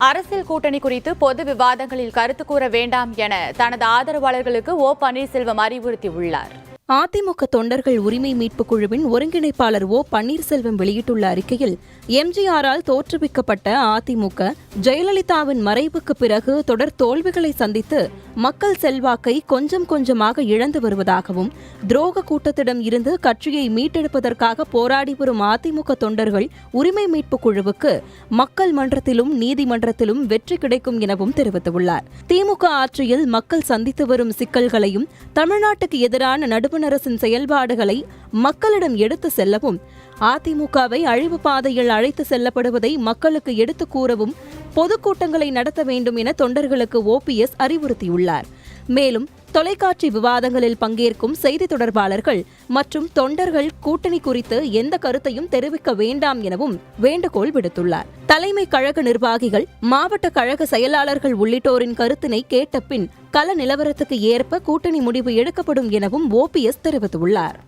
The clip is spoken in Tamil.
அரசியல் கூட்டணி குறித்து பொது விவாதங்களில் கருத்து கூற வேண்டாம் என தனது ஆதரவாளர்களுக்கு ஓ பன்னீர்செல்வம் அறிவுறுத்தியுள்ளார். அதிமுக தொண்டர்கள் உரிமை மீட்புக் குழுவின் ஒருங்கிணைப்பாளர் ஓ பன்னீர்செல்வம் வெளியிட்டுள்ள அறிக்கையில், எம்ஜிஆரால் தோற்றுவிக்கப்பட்ட அதிமுக ஜெயலலிதாவின் மறைவுக்கு பிறகு தொடர் தோல்விகளை சந்தித்து மக்கள் செல்வாக்கை கொஞ்சம் கொஞ்சமாக இழந்து வருவதாகவும், துரோக கூட்டத்திடம் இருந்து கட்சியை மீட்டெடுப்பதற்காக போராடி வரும் அதிமுக தொண்டர்கள் உரிமை மீட்புக் குழுவுக்கு மக்கள் மன்றத்திலும் நீதிமன்றத்திலும் வெற்றி கிடைக்கும் எனவும் தெரிவித்துள்ளார். திமுக ஆட்சியில் மக்கள் சந்தித்து வரும் சிக்கல்களையும் தமிழ்நாட்டுக்கு எதிரான நடுவண் அரசின் செயல்பாடுகளை மக்களிடம் எடுத்து செல்லவும், அதிமுகவை அழிவு பாதையில் அழைத்து செல்லப்படுவதை மக்களுக்கு எடுத்து கூறவும் பொதுக்கூட்டங்களை நடத்த வேண்டும் என தொண்டர்களுக்கு ஓபிஎஸ் அறிவுறுத்தியுள்ளார். மேலும் தொலைக்காட்சி விவாதங்களில் பங்கேற்கும் செய்தி தொடர்பாளர்கள் மற்றும் தொண்டர்கள் கூட்டணி குறித்து எந்த கருத்தையும் தெரிவிக்க வேண்டாம் எனவும் வேண்டுகோள் விடுத்துள்ளார். தலைமை கழக நிர்வாகிகள், மாவட்ட கழக செயலாளர்கள் உள்ளிட்டோரின் கருத்தினை கேட்ட பின் கள நிலவரத்துக்கு ஏற்ப கூட்டணி முடிவு எடுக்கப்படும் எனவும் ஓபிஎஸ் தெரிவித்துள்ளார்.